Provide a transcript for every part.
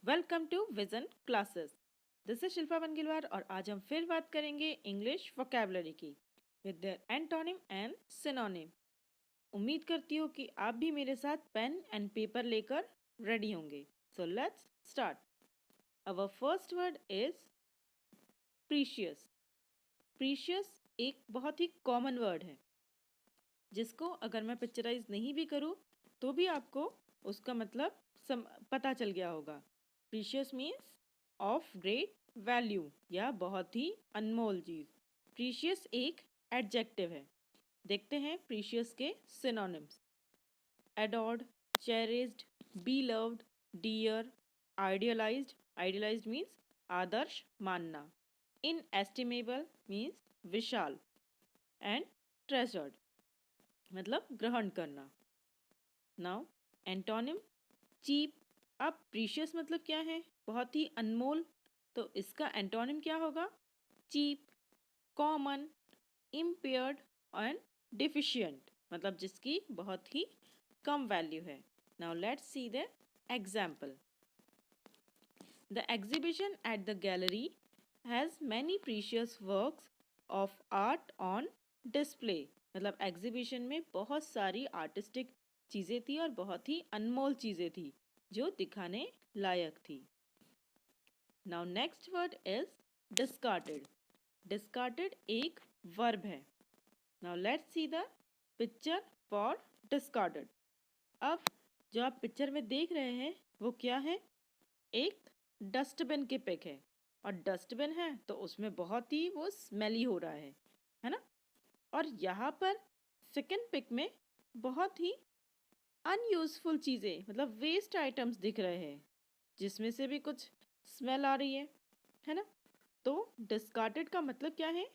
Welcome to vision classes. This is Shilpa Vanagilwar और आज हम फिर बात करेंगे इंग्लिश वोकैबुलरी की with their antonym and synonym. उम्मीद करती हूँ कि आप भी मेरे साथ पेन एंड पेपर लेकर रेडी होंगे। So let's start. Our first word is precious. Precious एक बहुत ही कॉमन वर्ड है जिसको अगर मैं पिक्चराइज नहीं भी करूँ तो भी आपको उसका मतलब पता चल गया होगा। Precious means of great value या बहुत ही अनमोल चीज़। प्रीशियस एक एडजेक्टिव है। देखते हैं प्रीशियस के synonyms. Adored, cherished, beloved, dear, idealized. Idealized means आदर्श मानना। इनएस्टिमेबल मीन्स विशाल। एंड ट्रेजर्ड मतलब ग्रहण करना। Now antonym cheap. अब प्रीशियस मतलब क्या है? बहुत ही अनमोल। तो इसका एंटोनिम क्या होगा? Cheap, common, impaired and deficient मतलब जिसकी बहुत ही कम वैल्यू है। Now let's see the example. The exhibition at the gallery has many precious works of art on display मतलब एग्जीबिशन में बहुत सारी आर्टिस्टिक चीज़ें थी और बहुत ही अनमोल चीज़ें थी जो दिखाने लायक थी। Now next word is discarded. Discarded एक वर्ब है। Now let's see the picture for discarded. अब जो आप पिक्चर में देख रहे हैं वो क्या है? एक डस्टबिन की पिक है और डस्टबिन है तो उसमें बहुत ही वो स्मेली हो रहा है ना। और यहाँ पर सेकंड पिक में बहुत ही अनयूजफुल चीज़ें मतलब वेस्ट आइटम्स दिख रहे हैं जिसमें से भी कुछ स्मेल आ रही है ना। तो डिस्कार्टेड का मतलब क्या है?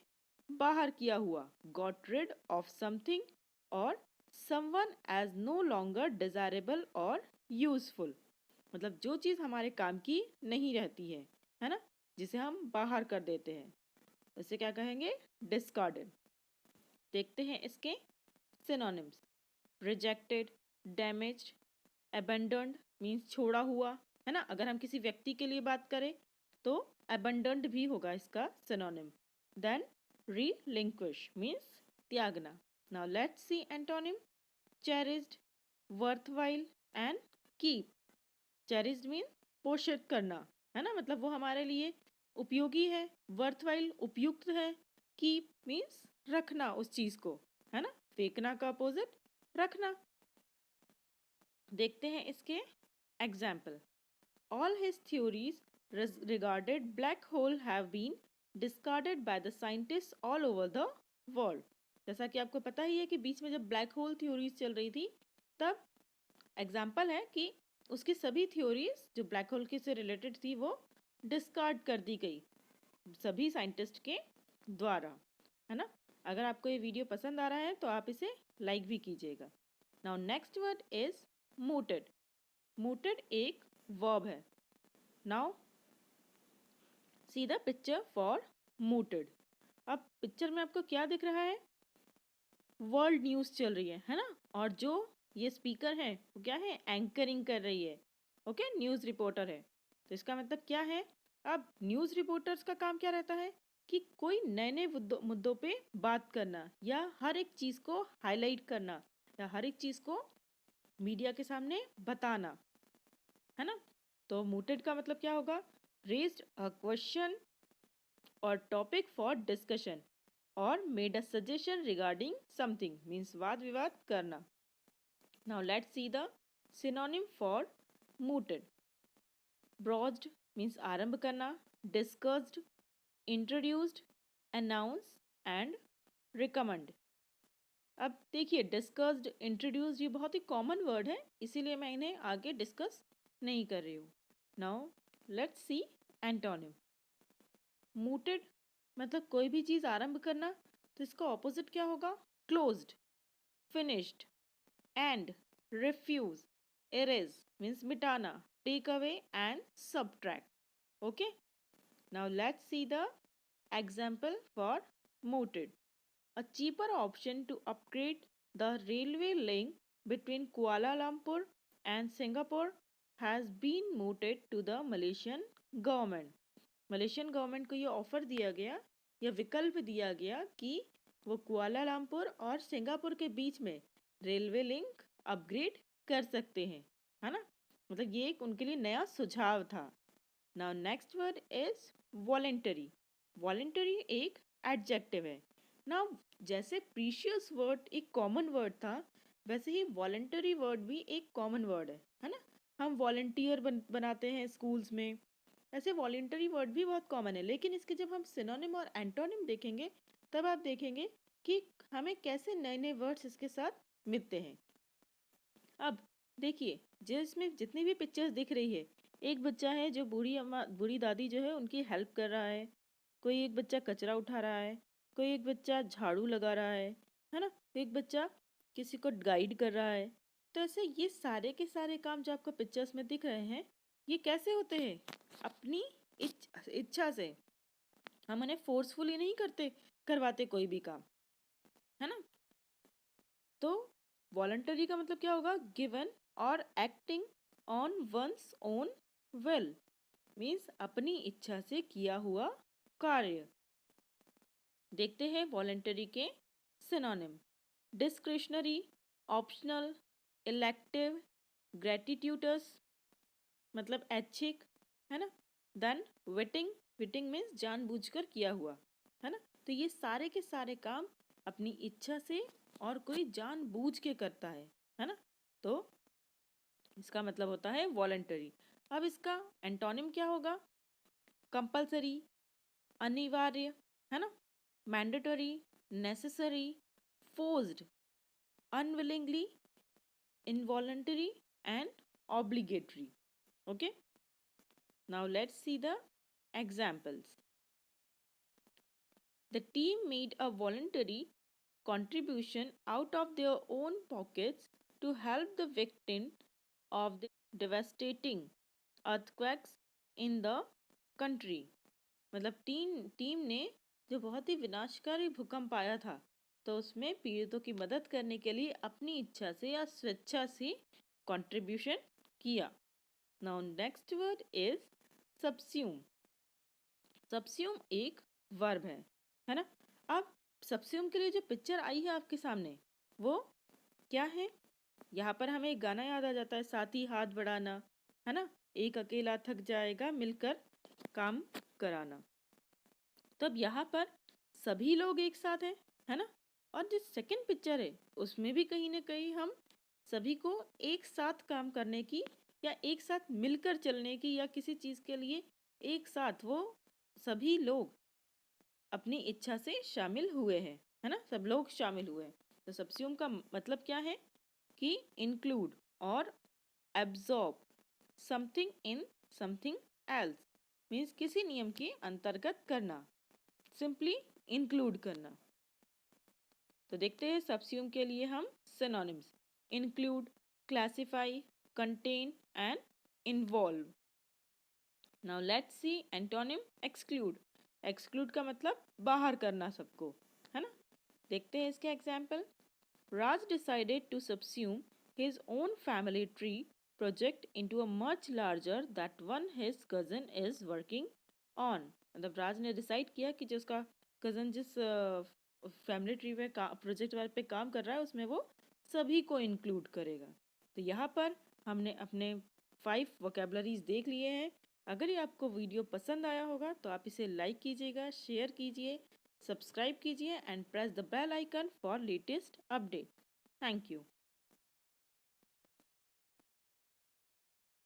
बाहर किया हुआ, गॉट रिड ऑफ समथिंग और someone as no longer desirable और यूजफुल मतलब जो चीज़ हमारे काम की नहीं रहती है ना, जिसे हम बाहर कर देते हैं उसे क्या कहेंगे? डिस्कार्डेड। देखते हैं इसके synonyms. Rejected, damaged, abandoned means छोड़ा हुआ है ना। अगर हम किसी व्यक्ति के लिए बात करें तो अबेंडन्ड भी होगा इसका सिनोनिम। देन रिलिंक्विश मीन्स त्यागना। Now let's C antonym. Cherished, worthwhile and keep. Cherished mean पोषित करना है ना, मतलब वो हमारे लिए उपयोगी है। वर्थवाइल उपयुक्त है। कीप मीन्स रखना उस चीज को, है ना। फेंकना का अपोजिट रखना। देखते हैं इसके example. All his theories regarded black hole have been discarded by the scientist all over the world. जैसा कि आपको पता ही है कि बीच में जब ब्लैक होल थ्योरीज चल रही थी तब एग्जाम्पल है कि उसकी सभी थ्योरीज जो ब्लैक होल के से रिलेटेड थी वो डिस्कार्ड कर दी गई सभी साइंटिस्ट के द्वारा, है ना। अगर आपको ये वीडियो पसंद आ रहा है तो आप इसे लाइक भी कीजिएगा। Now next word is mooted। mooted एक वर्ब है। Now see the picture for mooted। अब पिक्चर में आपको क्या दिख रहा है? वर्ल्ड न्यूज़ चल रही है ना। और जो ये स्पीकर है वो क्या है? एंकरिंग कर रही है। ओके, न्यूज़ रिपोर्टर है। तो इसका मतलब क्या है? अब न्यूज़ रिपोर्टर्स का काम क्या रहता है कि कोई नए नए मुद्दों पे बात करना या हर एक चीज़ को हाईलाइट करना या हर एक चीज़ को मीडिया के सामने बताना, है ना। तो mooted का मतलब क्या होगा? रेज्ड अ क्वेश्चन और टॉपिक फॉर डिस्कशन और made a suggestion regarding something means वाद विवाद करना। Now let's see the synonym for mooted। Broached means आरंभ करना, discussed, introduced, announce and recommend. अब देखिए डिस्कस्ड, इंट्रोड्यूस्ड ये बहुत ही कॉमन वर्ड है इसीलिए मैं इन्हें आगे डिस्कस नहीं कर रही हूँ। Now let's C antonym. mooted मतलब कोई भी चीज़ आरंभ करना, तो इसका ऑपोजिट क्या होगा? Closed, finished, end, refuse, erase means मिटाना, take away and subtract। Okay, now let's see the example for mooted। A cheaper option to upgrade the railway link between Kuala Lumpur and Singapore has been mooted to the Malaysian government. Malaysian government को ये offer दिया गया या विकल्प दिया गया कि वो कुआलालंपुर और सिंगापुर के बीच में रेलवे लिंक अपग्रेड कर सकते हैं, है ना। मतलब ये एक उनके लिए नया सुझाव था। Now next word is voluntary. Voluntary एक एडजेक्टिव है। नाउ जैसे प्रीशियस वर्ड एक कॉमन वर्ड था, वैसे ही वॉलेंटरी वर्ड भी एक कॉमन वर्ड है ना। हम वॉलेंटियर बनाते हैं स्कूल्स में, ऐसे वॉलेंटरी वर्ड भी बहुत कॉमन है। लेकिन इसके जब हम सिनोनिम और एंटोनिम देखेंगे, तब आप देखेंगे कि हमें कैसे नए नए वर्ड्स इसके साथ मिलते हैं। अब देखिए, जिसमें जितनी भी पिक्चर्स दिख रही है, एक बच्चा है जो बूढ़ी अम्मा बूढ़ी दादी जो है उनकी हेल्प कर रहा है, कोई एक बच्चा कचरा उठा रहा है, कोई एक बच्चा झाड़ू लगा रहा है ना, एक बच्चा किसी को गाइड कर रहा है। तो ऐसे ये सारे के सारे काम जो आपको पिक्चर्स में दिख रहे हैं, ये कैसे होते हैं? अपनी इच्छा से। हम उन्हें फोर्सफुली नहीं करवाते कोई भी काम, है ना। तो वॉलंटरी का मतलब क्या होगा? गिवन और acting on one's own will, means अपनी इच्छा से किया हुआ कार्य। देखते हैं वॉलंटरी के सिनोनिम। डिस्क्रिशनरी, ऑप्शनल, इलेक्टिव, ग्रेटिट्यूटस मतलब ऐच्छिक, है ना। देन विटिंग, विटिंग मीन्स जानबूझकर किया हुआ, है ना। तो ये सारे के सारे काम अपनी इच्छा से और कोई जानबूझ के करता है ना। तो इसका मतलब होता है वॉलंटरी। अब इसका एंटोनिम क्या होगा? कंपल्सरी, अनिवार्य, है ना, mandatory, necessary, forced, unwillingly, involuntary and obligatory. Okay, now let's see the examples. The team made a voluntary contribution out of their own pockets to help the victim of the devastating earthquakes in the country. मतलब team ने जो बहुत ही विनाशकारी भूकंप आया था, तो उसमें पीड़ितों की मदद करने के लिए अपनी इच्छा से या स्वेच्छा से कंट्रीब्यूशन किया। Now next word is सबस्यूम। सबस्यूम एक वर्ब है ना। अब सबस्यूम के लिए जो पिक्चर आई है आपके सामने, वो क्या है? यहाँ पर हमें एक गाना याद आ जाता है, साथी हाथ बढ़ाना, है ना। एक अकेला थक जाएगा, मिलकर काम कराना। तो अब यहाँ पर सभी लोग एक साथ हैं, है ना। और जो सेकंड पिक्चर है, उसमें भी कहीं ना कहीं हम सभी को एक साथ काम करने की या एक साथ मिलकर चलने की या किसी चीज़ के लिए एक साथ वो सभी लोग अपनी इच्छा से शामिल हुए हैं, है ना। सब लोग शामिल हुए हैं। तो सबस्यूम का मतलब क्या है? कि इंक्लूड और absorb something in something else, means किसी नियम के अंतर्गत करना, सिंपली इंक्लूड करना। तो देखते हैं सबस्यूम के लिए हम synonyms. Include, classify, contain and involve. Now let's C antonym exclude. Exclude का मतलब बाहर करना सबको, है ना। देखते हैं इसके example. Raj decided to subsume his own family tree project into a much larger that one his cousin is working on। मतलब राज ने डिसाइड किया कि जो उसका कज़न जिस फैमिली ट्री पे प्रोजेक्ट पे काम कर रहा है, उसमें वो सभी को इंक्लूड करेगा। तो यहाँ पर हमने अपने 5 वोकेबलरीज देख लिए हैं। अगर ये आपको वीडियो पसंद आया होगा तो आप इसे लाइक कीजिएगा, शेयर कीजिए, सब्सक्राइब कीजिए and press the bell icon for latest update. Thank you.